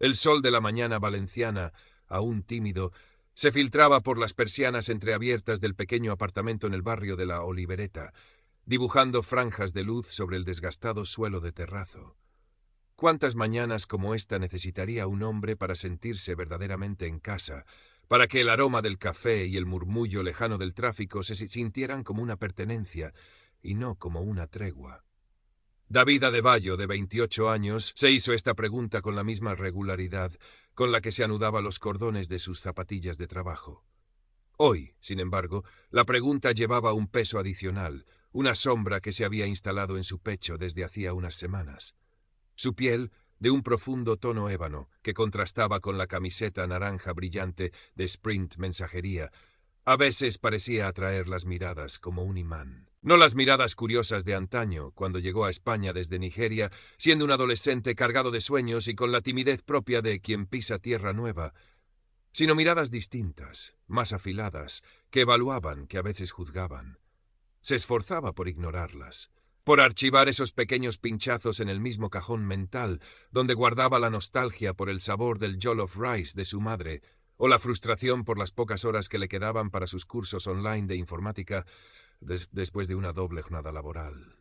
El sol de la mañana valenciana, aún tímido, se filtraba por las persianas entreabiertas del pequeño apartamento en el barrio de la Olivereta, dibujando franjas de luz sobre el desgastado suelo de terrazo. ¿Cuántas mañanas como esta necesitaría un hombre para sentirse verdaderamente en casa, para que el aroma del café y el murmullo lejano del tráfico se sintieran como una pertenencia y no como una tregua? David Adebayo, de 28 años, se hizo esta pregunta con la misma regularidad con la que se anudaba los cordones de sus zapatillas de trabajo. Hoy, sin embargo, la pregunta llevaba un peso adicional, una sombra que se había instalado en su pecho desde hacía unas semanas. Su piel, de un profundo tono ébano, que contrastaba con la camiseta naranja brillante de Sprint Mensajería, a veces parecía atraer las miradas como un imán. No las miradas curiosas de antaño, cuando llegó a España desde Nigeria, siendo un adolescente cargado de sueños y con la timidez propia de quien pisa tierra nueva, sino miradas distintas, más afiladas, que evaluaban, que a veces juzgaban. Se esforzaba por ignorarlas, por archivar esos pequeños pinchazos en el mismo cajón mental, donde guardaba la nostalgia por el sabor del jollof rice de su madre, o la frustración por las pocas horas que le quedaban para sus cursos online de informática después de una doble jornada laboral.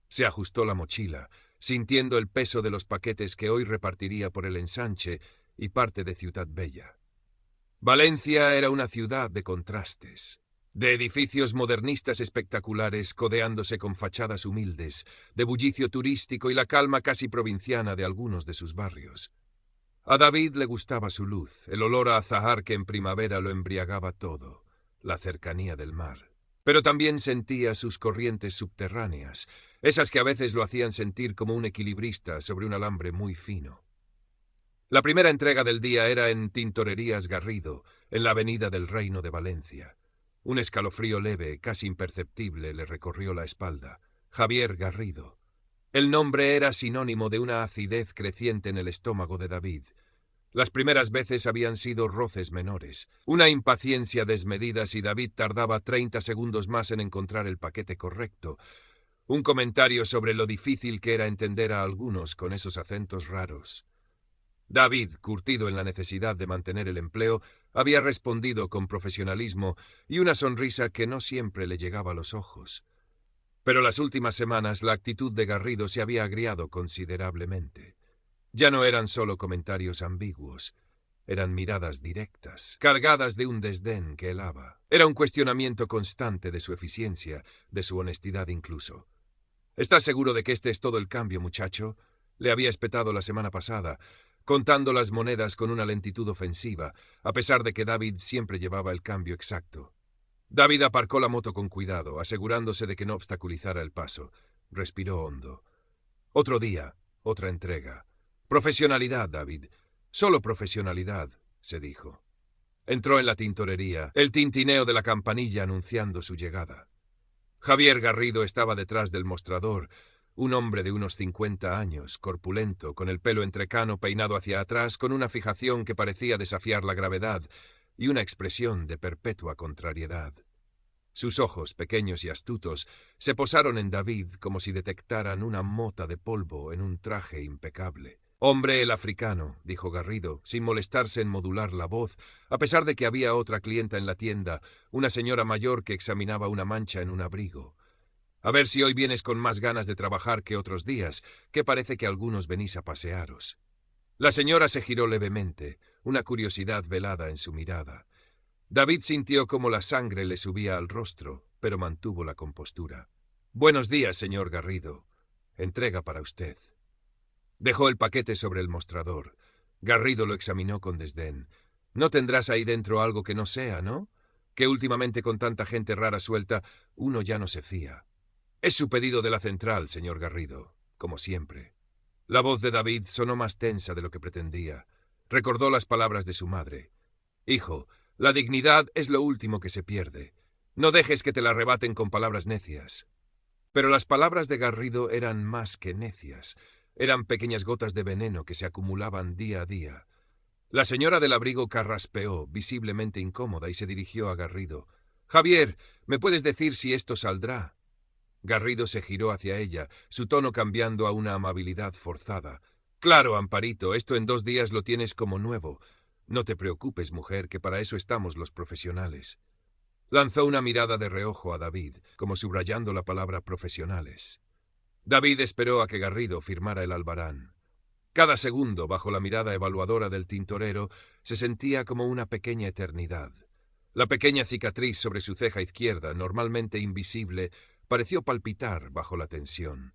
Se ajustó la mochila, sintiendo el peso de los paquetes que hoy repartiría por el Ensanche y parte de Ciutat Bella. Valencia era una ciudad de contrastes, de edificios modernistas espectaculares codeándose con fachadas humildes, de bullicio turístico y la calma casi provinciana de algunos de sus barrios. A David le gustaba su luz, el olor a azahar que en primavera lo embriagaba todo, la cercanía del mar. Pero también sentía sus corrientes subterráneas, esas que a veces lo hacían sentir como un equilibrista sobre un alambre muy fino. La primera entrega del día era en Tintorerías Garrido, en la avenida del Reino de Valencia. Un escalofrío leve, casi imperceptible, le recorrió la espalda. Javier Garrido. El nombre era sinónimo de una acidez creciente en el estómago de David. Las primeras veces habían sido roces menores, una impaciencia desmedida si David tardaba 30 segundos más en encontrar el paquete correcto, un comentario sobre lo difícil que era entender a algunos con esos acentos raros. David, curtido en la necesidad de mantener el empleo, había respondido con profesionalismo y una sonrisa que no siempre le llegaba a los ojos. Pero las últimas semanas la actitud de Garrido se había agriado considerablemente. Ya no eran solo comentarios ambiguos, eran miradas directas, cargadas de un desdén que helaba. Era un cuestionamiento constante de su eficiencia, de su honestidad incluso. ¿Estás seguro de que este es todo el cambio, muchacho?, le había espetado la semana pasada, contando las monedas con una lentitud ofensiva, a pesar de que David siempre llevaba el cambio exacto. David aparcó la moto con cuidado, asegurándose de que no obstaculizara el paso. Respiró hondo. Otro día, otra entrega. Profesionalidad, David. Solo profesionalidad, se dijo. Entró en la tintorería, el tintineo de la campanilla anunciando su llegada. Javier Garrido estaba detrás del mostrador, un hombre de unos 50 años, corpulento, con el pelo entrecano peinado hacia atrás, con una fijación que parecía desafiar la gravedad y una expresión de perpetua contrariedad. Sus ojos, pequeños y astutos, se posaron en David como si detectaran una mota de polvo en un traje impecable. «Hombre el africano», dijo Garrido, sin molestarse en modular la voz, a pesar de que había otra clienta en la tienda, una señora mayor que examinaba una mancha en un abrigo. «A ver si hoy vienes con más ganas de trabajar que otros días, que parece que algunos venís a pasearos». La señora se giró levemente, una curiosidad velada en su mirada. David sintió cómo la sangre le subía al rostro, pero mantuvo la compostura. «Buenos días, señor Garrido. Entrega para usted». Dejó el paquete sobre el mostrador. Garrido lo examinó con desdén. «No tendrás ahí dentro algo que no sea, ¿no? Que últimamente con tanta gente rara suelta, uno ya no se fía». «Es su pedido de la central, señor Garrido, como siempre». La voz de David sonó más tensa de lo que pretendía. Recordó las palabras de su madre. «Hijo, la dignidad es lo último que se pierde. No dejes que te la arrebaten con palabras necias». Pero las palabras de Garrido eran más que necias. Eran pequeñas gotas de veneno que se acumulaban día a día. La señora del abrigo carraspeó, visiblemente incómoda, y se dirigió a Garrido. «Javier, ¿me puedes decir si esto saldrá?» Garrido se giró hacia ella, su tono cambiando a una amabilidad forzada. Claro, Amparito, esto en 2 días lo tienes como nuevo. No te preocupes, mujer, que para eso estamos los profesionales. Lanzó una mirada de reojo a David, como subrayando la palabra profesionales. David esperó a que Garrido firmara el albarán. Cada segundo, bajo la mirada evaluadora del tintorero, se sentía como una pequeña eternidad. La pequeña cicatriz sobre su ceja izquierda, normalmente invisible, pareció palpitar bajo la tensión.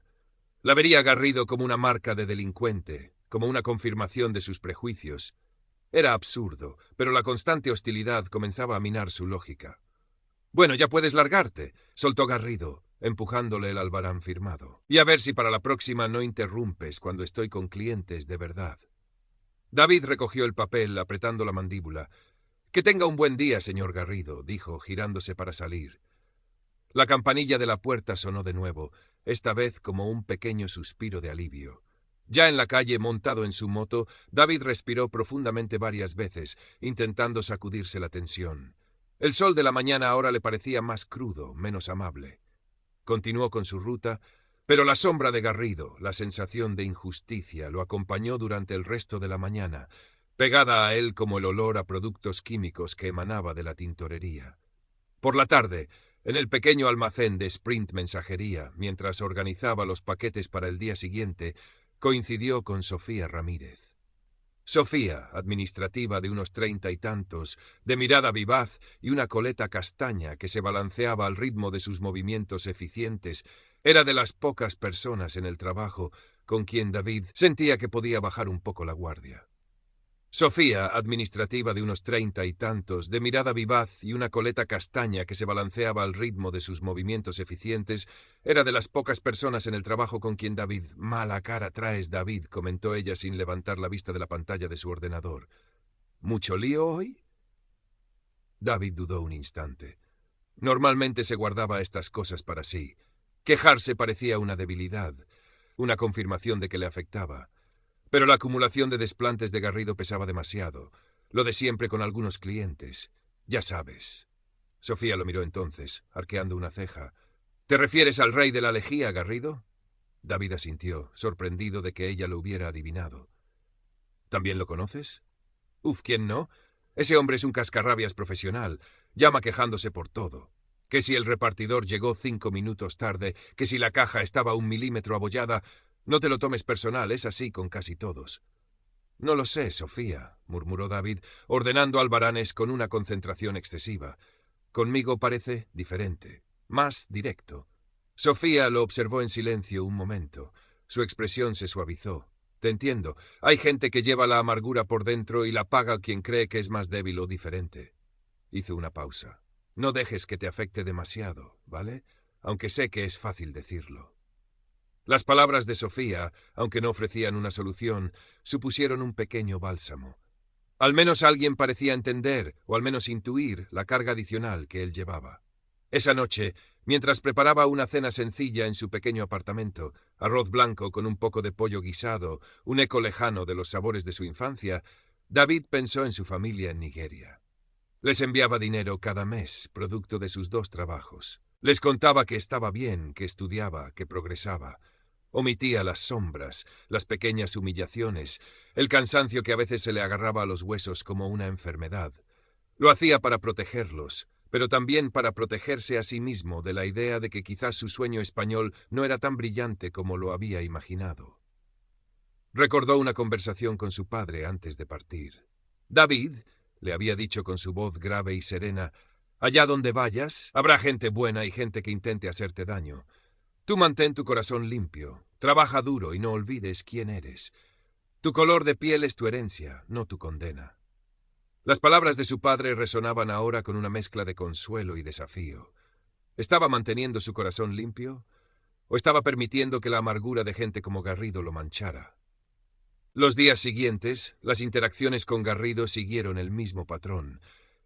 La vería Garrido como una marca de delincuente, como una confirmación de sus prejuicios. Era absurdo, pero la constante hostilidad comenzaba a minar su lógica. «Bueno, ya puedes largarte», soltó Garrido, empujándole el albarán firmado. «Y a ver si para la próxima no interrumpes cuando estoy con clientes de verdad». David recogió el papel, apretando la mandíbula. «Que tenga un buen día, señor Garrido», dijo, girándose para salir. La campanilla de la puerta sonó de nuevo, esta vez como un pequeño suspiro de alivio. Ya en la calle, montado en su moto, David respiró profundamente varias veces, intentando sacudirse la tensión. El sol de la mañana ahora le parecía más crudo, menos amable. Continuó con su ruta, pero la sombra de Garrido, la sensación de injusticia, lo acompañó durante el resto de la mañana, pegada a él como el olor a productos químicos que emanaba de la tintorería. Por la tarde, en el pequeño almacén de Sprint Mensajería, mientras organizaba los paquetes para el día siguiente, coincidió con Sofía Ramírez. Sofía, administrativa de unos 30 y tantos, de mirada vivaz y una coleta castaña que se balanceaba al ritmo de sus movimientos eficientes, era de las pocas personas en el trabajo con quien David sentía que podía bajar un poco la guardia. Sofía, administrativa de unos 30 y tantos, de mirada vivaz y una coleta castaña que se balanceaba al ritmo de sus movimientos eficientes, era de las pocas personas en el trabajo con quien David... «Mala cara traes, David», comentó ella sin levantar la vista de la pantalla de su ordenador. «¿Mucho lío hoy?» David dudó un instante. Normalmente se guardaba estas cosas para sí. Quejarse parecía una debilidad, una confirmación de que le afectaba. Pero la acumulación de desplantes de Garrido pesaba demasiado. Lo de siempre con algunos clientes. Ya sabes. Sofía lo miró entonces, arqueando una ceja. «¿Te refieres al rey de la lejía, Garrido?» David asintió, sorprendido de que ella lo hubiera adivinado. «¿También lo conoces?» «Uf, ¿quién no? Ese hombre es un cascarrabias profesional. Llama quejándose por todo. Que si el repartidor llegó 5 minutos tarde, que si la caja estaba 1 milímetro abollada... No te lo tomes personal, es así con casi todos». «No lo sé, Sofía», murmuró David, ordenando albaranes con una concentración excesiva. «Conmigo parece diferente, más directo». Sofía lo observó en silencio un momento. Su expresión se suavizó. «Te entiendo. Hay gente que lleva la amargura por dentro y la paga quien cree que es más débil o diferente». Hizo una pausa. «No dejes que te afecte demasiado, ¿vale? Aunque sé que es fácil decirlo». Las palabras de Sofía, aunque no ofrecían una solución, supusieron un pequeño bálsamo. Al menos alguien parecía entender, o al menos intuir, la carga adicional que él llevaba. Esa noche, mientras preparaba una cena sencilla en su pequeño apartamento, arroz blanco con un poco de pollo guisado, un eco lejano de los sabores de su infancia, David pensó en su familia en Nigeria. Les enviaba dinero cada mes, producto de sus 2 trabajos. Les contaba que estaba bien, que estudiaba, que progresaba. Omitía las sombras, las pequeñas humillaciones, el cansancio que a veces se le agarraba a los huesos como una enfermedad. Lo hacía para protegerlos, pero también para protegerse a sí mismo de la idea de que quizás su sueño español no era tan brillante como lo había imaginado. Recordó una conversación con su padre antes de partir. «David», le había dicho con su voz grave y serena, «allá donde vayas, habrá gente buena y gente que intente hacerte daño. Tú mantén tu corazón limpio, trabaja duro y no olvides quién eres. Tu color de piel es tu herencia, no tu condena». Las palabras de su padre resonaban ahora con una mezcla de consuelo y desafío. ¿Estaba manteniendo su corazón limpio? ¿O estaba permitiendo que la amargura de gente como Garrido lo manchara? Los días siguientes, las interacciones con Garrido siguieron el mismo patrón,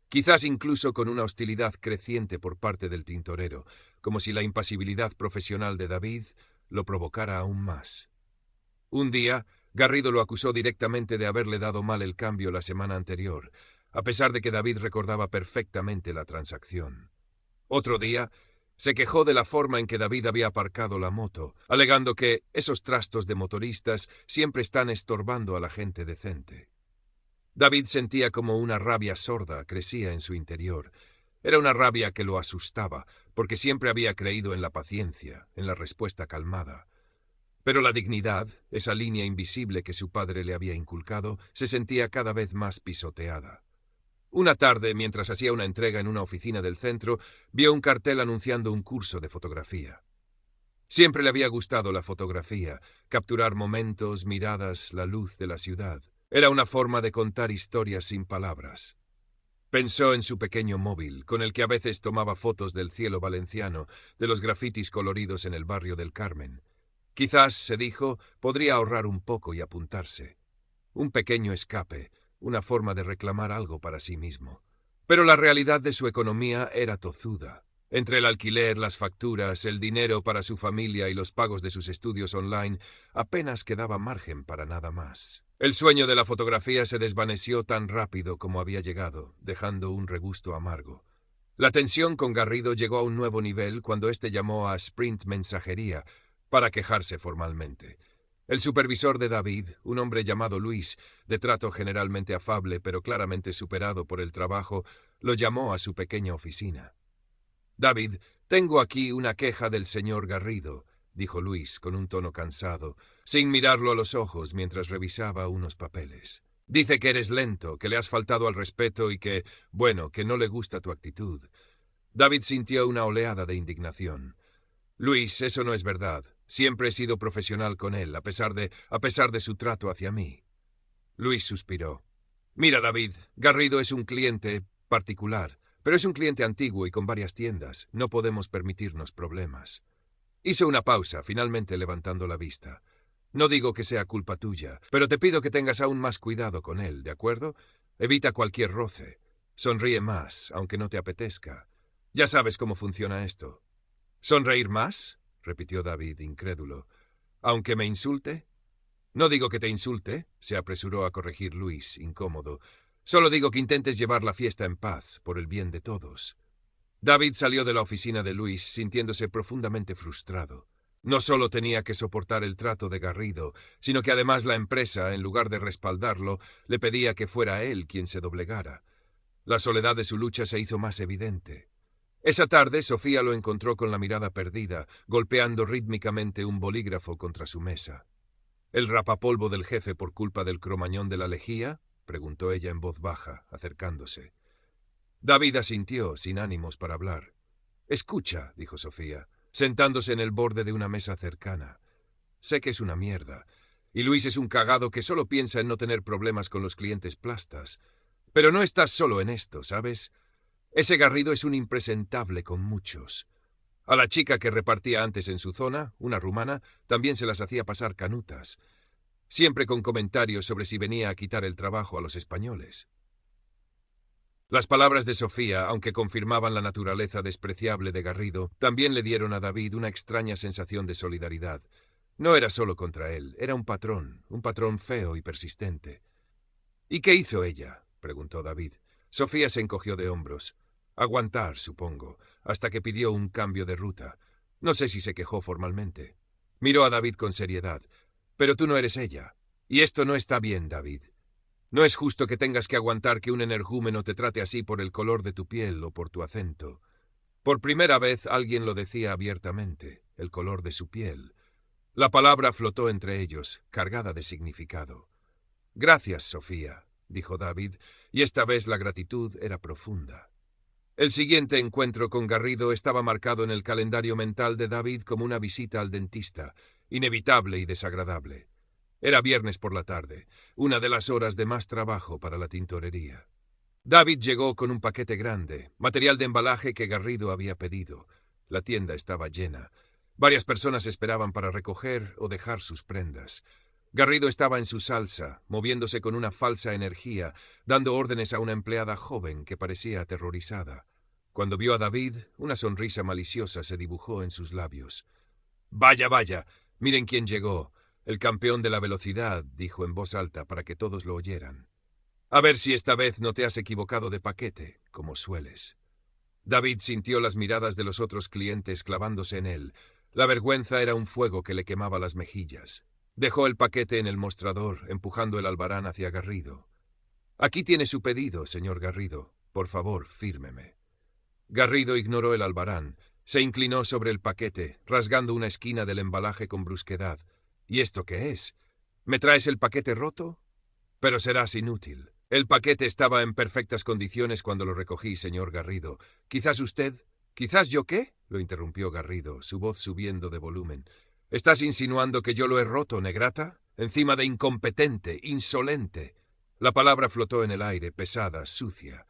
quizás incluso con una hostilidad creciente por parte del tintorero, como si la impasibilidad profesional de David lo provocara aún más. Un día, Garrido lo acusó directamente de haberle dado mal el cambio la semana anterior, a pesar de que David recordaba perfectamente la transacción. Otro día, Se quejó de la forma en que David había aparcado la moto, alegando que esos trastos de motoristas siempre están estorbando a la gente decente. David sentía como una rabia sorda crecía en su interior. Era una rabia que lo asustaba, porque siempre había creído en la paciencia, en la respuesta calmada. Pero la dignidad, esa línea invisible que su padre le había inculcado, se sentía cada vez más pisoteada. Una tarde, mientras hacía una entrega en una oficina del centro, vio un cartel anunciando un curso de fotografía. Siempre le había gustado la fotografía, capturar momentos, miradas, la luz de la ciudad. Era una forma de contar historias sin palabras. Pensó en su pequeño móvil, con el que a veces tomaba fotos del cielo valenciano, de los grafitis coloridos en el barrio del Carmen. Quizás, se dijo, podría ahorrar un poco y apuntarse. Un pequeño escape, una forma de reclamar algo para sí mismo. Pero la realidad de su economía era tozuda. Entre el alquiler, las facturas, el dinero para su familia y los pagos de sus estudios online, apenas quedaba margen para nada más. El sueño de la fotografía se desvaneció tan rápido como había llegado, dejando un regusto amargo. La tensión con Garrido llegó a un nuevo nivel cuando éste llamó a Sprint Mensajería para quejarse formalmente. El supervisor de David, un hombre llamado Luis, de trato generalmente afable pero claramente superado por el trabajo, lo llamó a su pequeña oficina. «David, tengo aquí una queja del señor Garrido», dijo Luis con un tono cansado, sin mirarlo a los ojos mientras revisaba unos papeles. «Dice que eres lento, que le has faltado al respeto y que, bueno, que no le gusta tu actitud». David sintió una oleada de indignación. «Luis, eso no es verdad. Siempre he sido profesional con él, a pesar de su trato hacia mí». Luis suspiró. «Mira, David, Garrido es un cliente particular, pero es un cliente antiguo y con varias tiendas. No podemos permitirnos problemas». Hizo una pausa, finalmente levantando la vista. «No digo que sea culpa tuya, pero te pido que tengas aún más cuidado con él, ¿de acuerdo? Evita cualquier roce. Sonríe más, aunque no te apetezca. Ya sabes cómo funciona esto». «¿Sonreír más?», repitió David, incrédulo. «¿Aunque me insulte?» «No digo que te insulte», se apresuró a corregir Luis, incómodo. «Solo digo que intentes llevar la fiesta en paz, por el bien de todos». David salió de la oficina de Luis sintiéndose profundamente frustrado. No solo tenía que soportar el trato de Garrido, sino que además la empresa, en lugar de respaldarlo, le pedía que fuera él quien se doblegara. La soledad de su lucha se hizo más evidente. Esa tarde, Sofía lo encontró con la mirada perdida, golpeando rítmicamente un bolígrafo contra su mesa. «¿El rapapolvo del jefe por culpa del cromañón de la lejía?», preguntó ella en voz baja, acercándose. David asintió, sin ánimos para hablar. «Escucha», dijo Sofía, sentándose en el borde de una mesa cercana. «Sé que es una mierda, y Luis es un cagado que solo piensa en no tener problemas con los clientes plastas. Pero no estás solo en esto, ¿sabes? Ese Garrido es un impresentable con muchos. A la chica que repartía antes en su zona, una rumana, también se las hacía pasar canutas, siempre con comentarios sobre si venía a quitar el trabajo a los españoles». Las palabras de Sofía, aunque confirmaban la naturaleza despreciable de Garrido, también le dieron a David una extraña sensación de solidaridad. No era solo contra él, era un patrón feo y persistente. «¿Y qué hizo ella?», preguntó David. Sofía se encogió de hombros. «Aguantar, supongo, hasta que pidió un cambio de ruta. No sé si se quejó formalmente». Miró a David con seriedad. «Pero tú no eres ella. Y esto no está bien, David. No es justo que tengas que aguantar que un energúmeno te trate así por el color de tu piel o por tu acento». Por primera vez alguien lo decía abiertamente, el color de su piel. La palabra flotó entre ellos, cargada de significado. «Gracias, Sofía», dijo David, y esta vez la gratitud era profunda. El siguiente encuentro con Garrido estaba marcado en el calendario mental de David como una visita al dentista, inevitable y desagradable. Era viernes por la tarde, una de las horas de más trabajo para la tintorería. David llegó con un paquete grande, material de embalaje que Garrido había pedido. La tienda estaba llena. Varias personas esperaban para recoger o dejar sus prendas. Garrido estaba en su salsa, moviéndose con una falsa energía, dando órdenes a una empleada joven que parecía aterrorizada. Cuando vio a David, una sonrisa maliciosa se dibujó en sus labios. «Vaya, vaya, miren quién llegó. El campeón de la velocidad», dijo en voz alta para que todos lo oyeran. «A ver si esta vez no te has equivocado de paquete, como sueles». David sintió las miradas de los otros clientes clavándose en él. La vergüenza era un fuego que le quemaba las mejillas. Dejó el paquete en el mostrador, empujando el albarán hacia Garrido. «Aquí tiene su pedido, señor Garrido. Por favor, fírmeme». Garrido ignoró el albarán. Se inclinó sobre el paquete, rasgando una esquina del embalaje con brusquedad. «¿Y esto qué es? ¿Me traes el paquete roto? Pero serás inútil. El paquete estaba en perfectas condiciones cuando lo recogí, señor Garrido. Quizás usted... ¿Quizás yo qué?», lo interrumpió Garrido, su voz subiendo de volumen. «¿Estás insinuando que yo lo he roto, negrata? Encima de incompetente, insolente». La palabra flotó en el aire, pesada, sucia.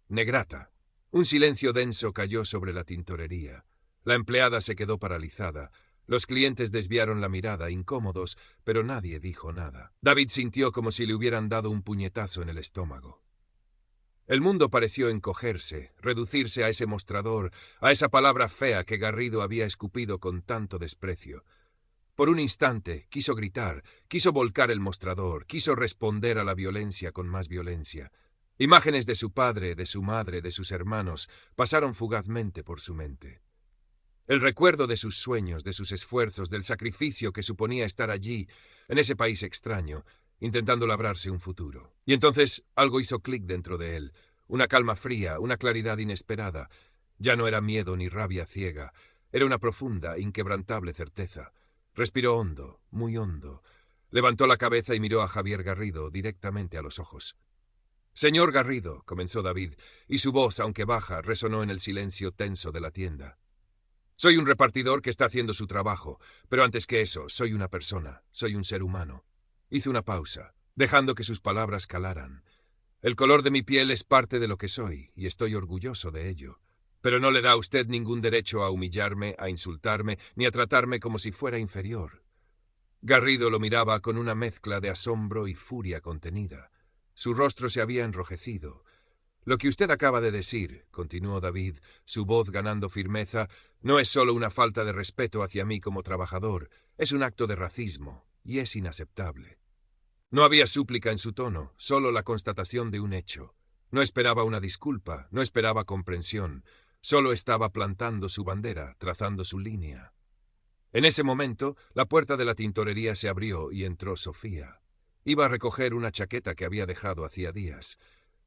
«Negrata». Un silencio denso cayó sobre la tintorería. La empleada se quedó paralizada. Los clientes desviaron la mirada, incómodos, pero nadie dijo nada. David sintió como si le hubieran dado un puñetazo en el estómago. El mundo pareció encogerse, reducirse a ese mostrador, a esa palabra fea que Garrido había escupido con tanto desprecio. Por un instante quiso gritar, quiso volcar el mostrador, quiso responder a la violencia con más violencia. Imágenes de su padre, de su madre, de sus hermanos, pasaron fugazmente por su mente. El recuerdo de sus sueños, de sus esfuerzos, del sacrificio que suponía estar allí, en ese país extraño, intentando labrarse un futuro. Y entonces algo hizo clic dentro de él, una calma fría, una claridad inesperada. Ya no era miedo ni rabia ciega, era una profunda, inquebrantable certeza. Respiró hondo, muy hondo. Levantó la cabeza y miró a Javier Garrido directamente a los ojos. «Señor Garrido», comenzó David, y su voz, aunque baja, resonó en el silencio tenso de la tienda. «Soy un repartidor que está haciendo su trabajo, pero antes que eso, soy una persona, soy un ser humano». Hizo una pausa, dejando que sus palabras calaran. «El color de mi piel es parte de lo que soy, y estoy orgulloso de ello. Pero no le da a usted ningún derecho a humillarme, a insultarme, ni a tratarme como si fuera inferior». Garrido lo miraba con una mezcla de asombro y furia contenida. Su rostro se había enrojecido. «Lo que usted acaba de decir», continuó David, su voz ganando firmeza, «no es solo una falta de respeto hacia mí como trabajador, es un acto de racismo, y es inaceptable». No había súplica en su tono, solo la constatación de un hecho. No esperaba una disculpa, no esperaba comprensión, solo estaba plantando su bandera, trazando su línea. En ese momento, la puerta de la tintorería se abrió y entró Sofía. Iba a recoger una chaqueta que había dejado hacía días.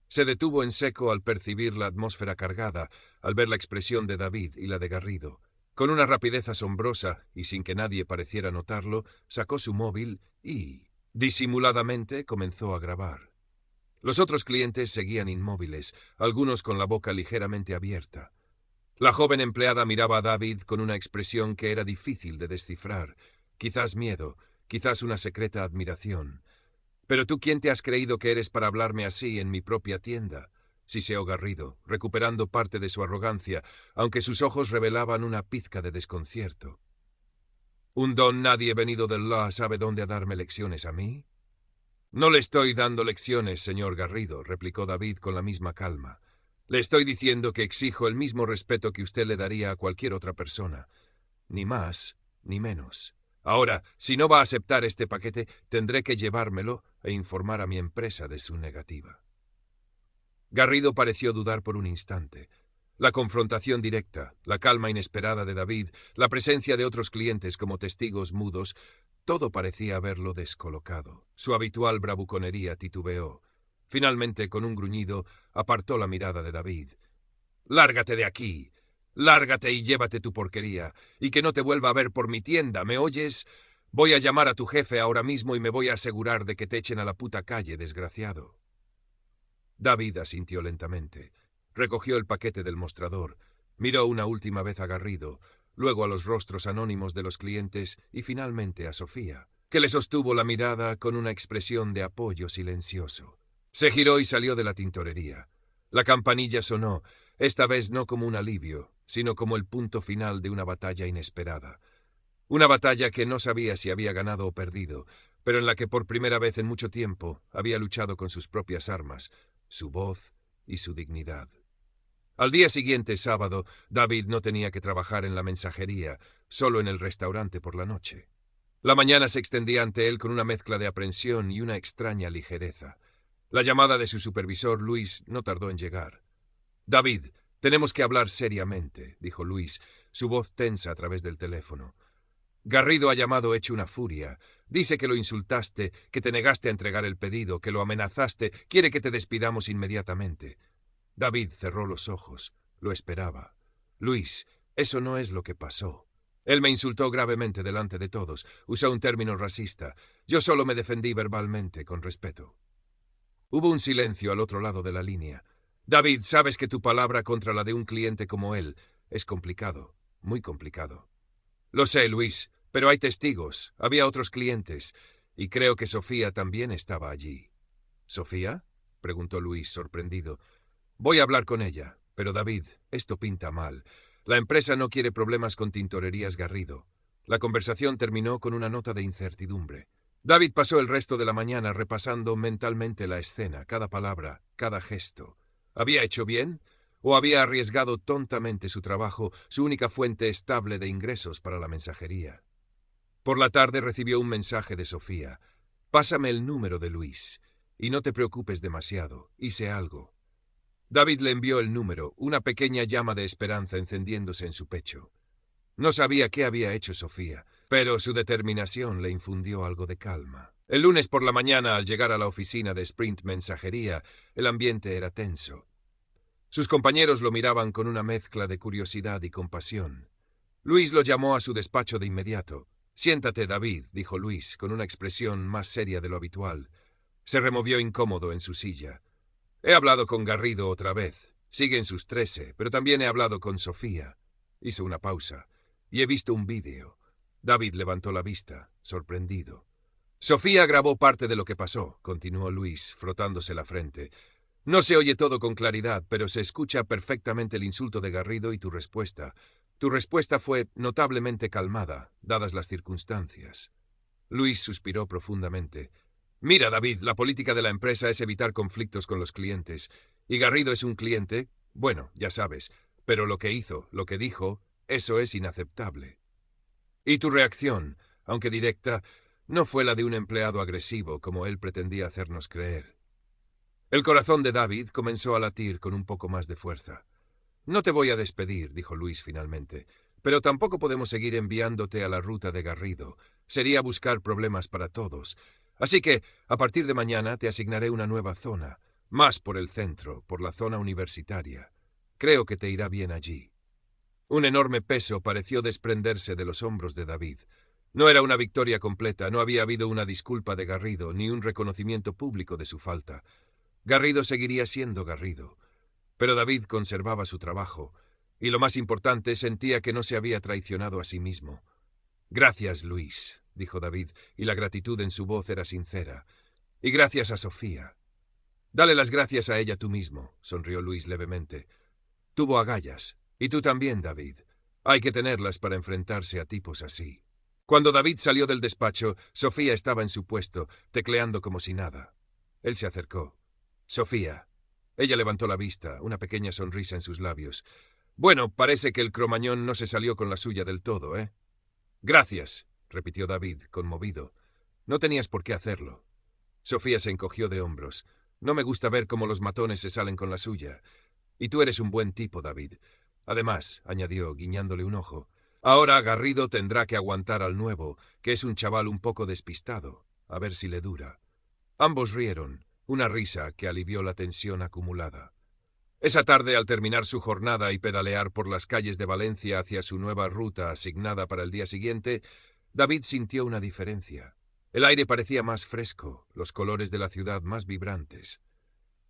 Se detuvo en seco al percibir la atmósfera cargada, al ver la expresión de David y la de Garrido. Con una rapidez asombrosa, y sin que nadie pareciera notarlo, sacó su móvil y, disimuladamente, comenzó a grabar. Los otros clientes seguían inmóviles, algunos con la boca ligeramente abierta. La joven empleada miraba a David con una expresión que era difícil de descifrar, quizás miedo, quizás una secreta admiración. «¿Pero tú quién te has creído que eres para hablarme así en mi propia tienda?», siseó Garrido, recuperando parte de su arrogancia, aunque sus ojos revelaban una pizca de desconcierto. «¿Un don nadie venido del law sabe dónde a darme lecciones a mí?» «No le estoy dando lecciones, señor Garrido», replicó David con la misma calma. «Le estoy diciendo que exijo el mismo respeto que usted le daría a cualquier otra persona. Ni más, ni menos. Ahora, si no va a aceptar este paquete, tendré que llevármelo e informar a mi empresa de su negativa». Garrido pareció dudar por un instante. La confrontación directa, la calma inesperada de David, la presencia de otros clientes como testigos mudos, todo parecía haberlo descolocado. Su habitual bravuconería titubeó. Finalmente, con un gruñido, apartó la mirada de David. «Lárgate de aquí. Lárgate y llévate tu porquería. Y que no te vuelva a ver por mi tienda, ¿me oyes? Voy a llamar a tu jefe ahora mismo y me voy a asegurar de que te echen a la puta calle, desgraciado». David asintió lentamente. Recogió el paquete del mostrador. Miró una última vez a Garrido, luego a los rostros anónimos de los clientes y finalmente a Sofía, que le sostuvo la mirada con una expresión de apoyo silencioso. Se giró y salió de la tintorería. La campanilla sonó, esta vez no como un alivio, sino como el punto final de una batalla inesperada. Una batalla que no sabía si había ganado o perdido, pero en la que por primera vez en mucho tiempo había luchado con sus propias armas, su voz y su dignidad. Al día siguiente, sábado, David no tenía que trabajar en la mensajería, solo en el restaurante por la noche. La mañana se extendía ante él con una mezcla de aprensión y una extraña ligereza. La llamada de su supervisor, Luis, no tardó en llegar. «David, Tenemos que hablar seriamente, dijo Luis, su voz tensa a través del teléfono. Garrido ha llamado hecho una furia. Dice que lo insultaste, que te negaste a entregar el pedido, que lo amenazaste, quiere que te despidamos inmediatamente. David cerró los ojos. Lo esperaba. Luis, eso no es lo que pasó. Él me insultó gravemente delante de todos. Usó un término racista. Yo solo me defendí verbalmente, con respeto. Hubo un silencio al otro lado de la línea. David, sabes que tu palabra contra la de un cliente como él es complicado, muy complicado. Lo sé, Luis, pero hay testigos, había otros clientes, y creo que Sofía también estaba allí. ¿Sofía? Preguntó Luis, sorprendido. Voy a hablar con ella, pero David, esto pinta mal. La empresa no quiere problemas con Tintorerías Garrido. La conversación terminó con una nota de incertidumbre. David pasó el resto de la mañana repasando mentalmente la escena, cada palabra, cada gesto. ¿Había hecho bien? ¿O había arriesgado tontamente su trabajo, su única fuente estable de ingresos para la mensajería? Por la tarde recibió un mensaje de Sofía. Pásame el número de Luis. Y no te preocupes demasiado. Hice algo. David le envió el número, una pequeña llama de esperanza encendiéndose en su pecho. No sabía qué había hecho Sofía, pero su determinación le infundió algo de calma. El lunes por la mañana, al llegar a la oficina de Sprint Mensajería, el ambiente era tenso. Sus compañeros lo miraban con una mezcla de curiosidad y compasión. Luis lo llamó a su despacho de inmediato. «Siéntate, David», dijo Luis, con una expresión más seria de lo habitual. Se removió incómodo en su silla. «He hablado con Garrido otra vez. Sigue en sus 13, pero también he hablado con Sofía». Hizo una pausa. «Y he visto un vídeo». David levantó la vista, sorprendido. «Sofía grabó parte de lo que pasó», continuó Luis, frotándose la frente. «No se oye todo con claridad, pero se escucha perfectamente el insulto de Garrido y tu respuesta. Tu respuesta fue notablemente calmada, dadas las circunstancias». Luis suspiró profundamente. «Mira, David, la política de la empresa es evitar conflictos con los clientes. Y Garrido es un cliente, bueno, ya sabes, pero lo que hizo, lo que dijo, eso es inaceptable. Y tu reacción, aunque directa, no fue la de un empleado agresivo, como él pretendía hacernos creer». El corazón de David comenzó a latir con un poco más de fuerza. «No te voy a despedir», dijo Luis finalmente, «pero tampoco podemos seguir enviándote a la ruta de Garrido. Sería buscar problemas para todos. Así que, a partir de mañana, te asignaré una nueva zona, más por el centro, por la zona universitaria. Creo que te irá bien allí». Un enorme peso pareció desprenderse de los hombros de David. No era una victoria completa, no había habido una disculpa de Garrido, ni un reconocimiento público de su falta. Garrido seguiría siendo Garrido. Pero David conservaba su trabajo, y lo más importante, sentía que no se había traicionado a sí mismo. «Gracias, Luis», dijo David, y la gratitud en su voz era sincera. «Y gracias a Sofía». «Dale las gracias a ella tú mismo», sonrió Luis levemente. «Tuvo agallas. Y tú también, David. Hay que tenerlas para enfrentarse a tipos así». Cuando David salió del despacho, Sofía estaba en su puesto, tecleando como si nada. Él se acercó. «Sofía». Ella levantó la vista, una pequeña sonrisa en sus labios. «Bueno, parece que el cromañón no se salió con la suya del todo, ¿eh?» «Gracias», repitió David, conmovido. «No tenías por qué hacerlo». Sofía se encogió de hombros. «No me gusta ver cómo los matones se salen con la suya. Y tú eres un buen tipo, David. Además», añadió, guiñándole un ojo, «ahora Garrido tendrá que aguantar al nuevo, que es un chaval un poco despistado. A ver si le dura». Ambos rieron, una risa que alivió la tensión acumulada. Esa tarde, al terminar su jornada y pedalear por las calles de Valencia hacia su nueva ruta asignada para el día siguiente, David sintió una diferencia. El aire parecía más fresco, los colores de la ciudad más vibrantes.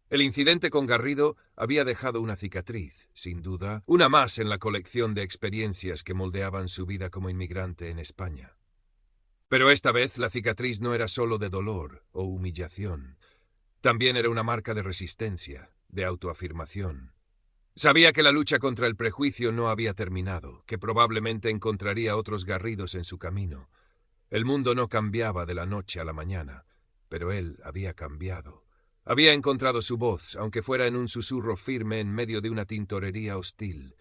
El incidente con Garrido había dejado una cicatriz, sin duda, una más en la colección de experiencias que moldeaban su vida como inmigrante en España. Pero esta vez la cicatriz no era solo de dolor o humillación. También era una marca de resistencia, de autoafirmación. Sabía que la lucha contra el prejuicio no había terminado, que probablemente encontraría otros Garridos en su camino. El mundo no cambiaba de la noche a la mañana, pero él había cambiado. Había encontrado su voz, aunque fuera en un susurro firme en medio de una tintorería hostil.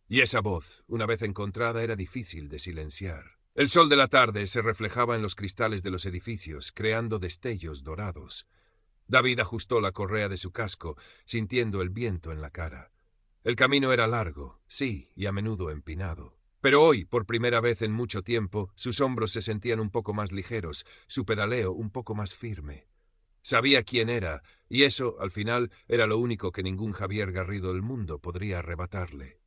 Y esa voz, una vez encontrada, era difícil de silenciar. El sol de la tarde se reflejaba en los cristales de los edificios, creando destellos dorados. David ajustó la correa de su casco, sintiendo el viento en la cara. El camino era largo, sí, y a menudo empinado. Pero hoy, por primera vez en mucho tiempo, sus hombros se sentían un poco más ligeros, su pedaleo un poco más firme. Sabía quién era, y eso, al final, era lo único que ningún Javier Garrido del mundo podría arrebatarle.